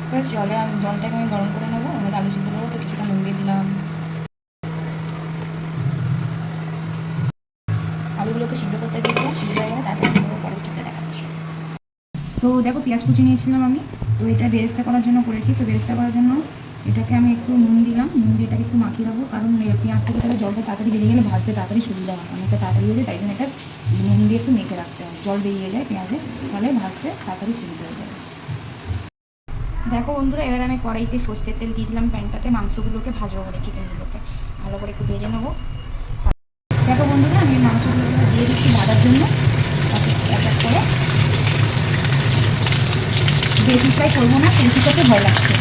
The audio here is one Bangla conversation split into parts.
ফার্স্ট জলটাকে আমি গরম করে নেবো, ওর মধ্যে আলু সিদ্ধ দেবো, তো কিছুটা নুন দিয়ে দিলাম। আলুগুলোকে সিদ্ধ করতে দিয়ে দিলাম, সিদ্ধ হয়ে গেলে তারপরে পরে স্টেপটা দেখাচ্ছি। তো দেখো পেঁয়াজ কুচি নিয়েছিলাম আমি, তো এটা বেরেস্তা করার জন্য করেছি। তো বেরেস্তা করার জন্য এটাকে আমি একটু নুন দিলাম, নুন দিয়ে এটাকে একটু মাখিয়ে রাখবো, কারণ পেঁয়াজ থেকে তাহলে জলটা তাড়াতাড়ি বেরিয়ে গেলে ভাজতে তাড়াতাড়ি সুবিধা হয়, অনেকটা তাড়াতাড়ি হয়ে যায়, তাই জন্য এটা নুন দিয়ে একটু মেখে রাখতে হয়, জল বেরিয়ে যায় পেঁয়াজে, তাহলে ভাজতে তাড়াতাড়ি সুবিধা হয়ে যায়। দেখো বন্ধুরা, এবার আমি কড়াইতে সর্ষের তেল দিয়ে দিলাম প্যানটাতে, মাংসগুলোকে ভাজবো করে, চিকেনগুলোকে ভালো করে একটু ভেজে নেবো। দেখো বন্ধুরা, আমি মাংসগুলোকে দিয়ে দিচ্ছি ভাজার জন্য, এক এক করে। বেশি ফ্রাই করবো না, বেশি করতে ভয় লাগছে।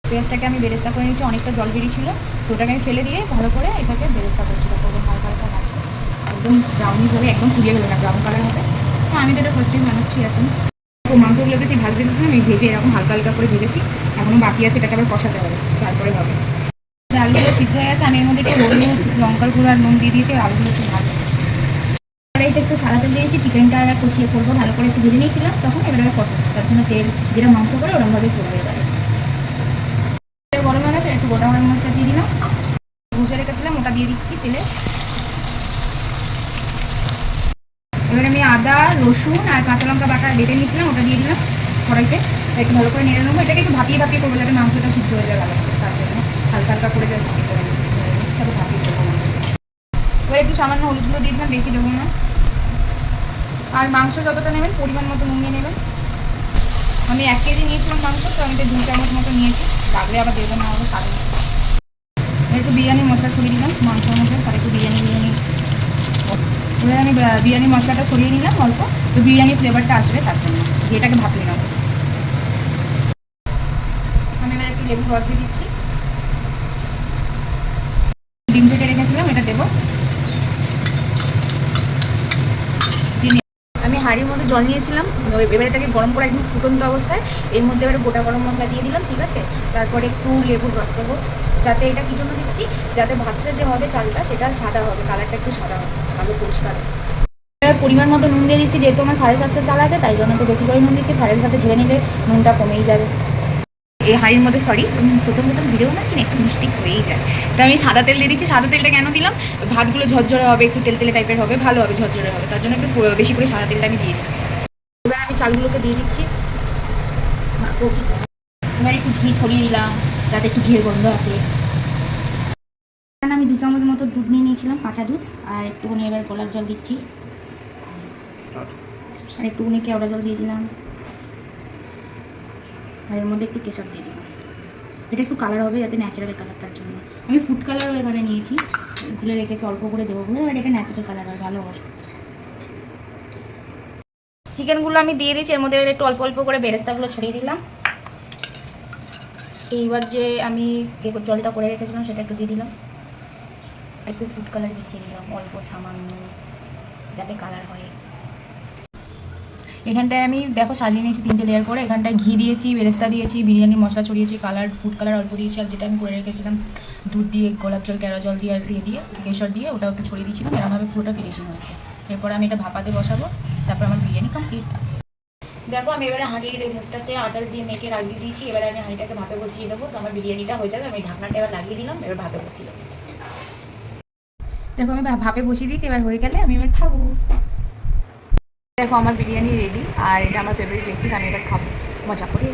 পেঁয়াজটাকে আমি বেরেস্তা করে নিচ্ছি, অনেকটা জল বেরিয়েছিল, তো ওটাকে আমি ফেলে দিয়ে ভালো করে এটাকে বেরেস্তা করছি। তারপর হালকা হালকা ভাজছে, একদম ব্রাউনিশ হবে, একদম পুড়িয়ে গেলো না, ব্রাউন কালার হবে। তো আমি তো এটা ফার্স্ট টাইম বানাচ্ছি এখন। তো মাংসগুলোকে সেই ভাজতে দিয়েছিলাম, আমি ভেজে এরকম হালকা হালকা করে ভেজেছি, এখনও বাকি আছে, এটাকে আবার কষাতে হবে, তারপরে হবে। আলুগুলো সিদ্ধ হয়ে গেছে, আমি এর মধ্যে একটু হলুদ, লঙ্কার গুঁড়ো আর নুন দিয়ে দিয়েছি, আলুগুলো একটু ভাজে। কড়াইতে একটু সাদা তেল দিয়েছি, চিকেনটা এবার কষিয়ে করবো, ভালো করে একটু ভেজে নিয়েছিলাম, তখন এবার কষাবো, তার জন্য তেল যেটা মাংস করে ওরকমভাবেই করবো। এবারে গরম হয়ে গেছে, একটু গোটা গরম মশলা দিয়ে দিলাম, ঘষে রেখেছিলাম ওটা দিয়ে দিচ্ছি তেলে। এবার আমি আদা, রসুন আর কাঁচা লঙ্কা বাটা বেটে নিয়েছিলাম, ওটা দিয়ে দিলাম কড়াইতে, একটু ভালো করে নেড়ে নেবো। এটাকে একটু ভাপিয়ে ভাপিয়ে করবো, যাতে মাংসটা সিদ্ধ হয়ে যায় ভালো করে, তার জন্য হালকা হালকা করে যাতে করে দিচ্ছি, তারপর ভাপিয়ে দেবো মাংস। এবার একটু সামান্য হলুদগুলো দিয়ে দিলাম, বেশি দেবো না। আর মাংস যতটা নেবেন পরিমাণ মতো নুন নিয়ে নেবেন। আমি 1 কেজি নিয়েছিলাম মাংস, তো আমি তো 2 চামচ মতো নিয়েছি, লাগলে আবার দেবো না, আবার স্বাদ। একটু বিরিয়ানির মশলা ছড়িয়ে দিলাম মাংসের মধ্যে, তার একটু বিরিয়ানি এবার আমি বিরিয়ানি মশলাটা ছড়িয়ে নিলাম অল্প, তো বিরিয়ানির ফ্লেভারটা আসবে, তার জন্য দিয়ে এটাকে ভাপিয়ে নেবো। আমি এবার একটু লেবু রস দিয়ে দিচ্ছি, ডিম ফেটে রেখেছিলাম এটা দেবো। আমি হাঁড়ির মধ্যে জল নিয়েছিলাম, এবার এটাকে গরম করে একদম ফুটন্ত অবস্থায় এর মধ্যে এবার গোটা গরম মশলা দিয়ে দিলাম, ঠিক আছে। তারপরে একটু লেবুর রস দেবো, যাতে এটা কী জন্য দিচ্ছি, যাতে ভাতটা যে হবে চালটা সেটা সাদা হবে, কালারটা একটু সাদা হবে, ভালো পরিষ্কার হবে। পরিমাণ মতো নুন দিয়ে দিচ্ছি, যেহেতু আমার 750 চাল আছে, তাই জন্য একটু বেশি করে নুন দিচ্ছি, ভাতের সাথে ঝেড়ে নিলে নুনটা কমেই যাবে। এই হাঁড়ির মধ্যে প্রথম প্রথম ভিডিও বানাচ্ছি না, একটু মিষ্টি হয়েই যায়, তো আমি সাদা তেল দিয়ে দিচ্ছি। সাদা তেলটা কেন দিলাম, ভাতগুলো ঝরঝরে হবে, একটু তেল তেলে টাইপের হবে, ভালো হবে, ঝরঝরে হবে, তার জন্য একটু বেশি করে সাদা তেলটা আমি দিয়ে দিচ্ছি। এবার আমি চালগুলোকে দিয়ে দিচ্ছি, এবার একটু ঘি ছড়িয়ে দিলাম, যাতে একটু ঘিয়ের গন্ধ আসে। আমি 2 চামচ মতো দুধ নিয়ে নিয়েছিলাম, কাঁচা দুধ, আর একটুখানি এবার গোলাপ জল দিচ্ছি, আর একটুখানি কেওড়া জল দিয়ে দিলাম, আর এর মধ্যে একটু কেশর দিয়ে দিলাম। এটা একটু কালার হবে, যাতে ন্যাচারাল কালার, তার জন্য আমি ফুড কালারও এখানে নিয়েছি, গুলে রেখেছি অল্প করে দেবো বলে, আর এটা ন্যাচারাল কালার হয়, ভালো হয়। চিকেনগুলো আমি দিয়ে দিচ্ছি, এর মধ্যে একটু অল্প অল্প করে বেরেস্তাগুলো ছড়িয়ে দিলাম। এইবার যে আমি জলটা করে রেখেছিলাম সেটা একটু দিয়ে দিলাম, একটু ফুড কালার মিশিয়ে দিলাম অল্প সামান্য, যাতে কালার হয়। এখানটায় আমি দেখো সাজিয়ে নিয়েছি 3টে লেয়ার করে, এখানটায় ঘি দিয়েছি, বেরেস্তা দিয়েছি, বিরিয়ানির মশলা ছড়িয়েছি, কালার ফুড কালার অল্প দিয়েছি, আর যেটা আমি করে রেখেছিলাম দুধ দিয়ে, গোলাপ জল, কেওড়া জল দিয়ে, আর দিয়ে কেশর দিয়ে ওটা একটু ছড়িয়ে দিয়েছিলাম, এরকমভাবে পুরোটা ফিনিশিং হয়েছে। এরপর আমি এটা ভাপাতে বসাবো, তারপর আমার বিরিয়ানি কমপ্লিট। দেখো আমি এবারে হাঁড়ির মুখটাতে আটা দিয়ে মেখে লাগিয়ে দিয়েছি, এবারে আমি হাঁড়িটাকে ভাপে বসিয়ে দেবো, তো আমার বিরিয়ানিটা হয়ে যাবে। আমি ঢাকনাটা এবার লাগিয়ে দিলাম, এবার ভাপে বসিয়ে দেবো। দেখো আমি ভাপে বসিয়ে দিয়েছি, এবার হয়ে গেলে আমি এবার খাবো। দেখো আমার বিরিয়ানি রেডি, আর এটা আমার ফেভারিট লেগ পিস, আমি এবার খাবো মজা করে।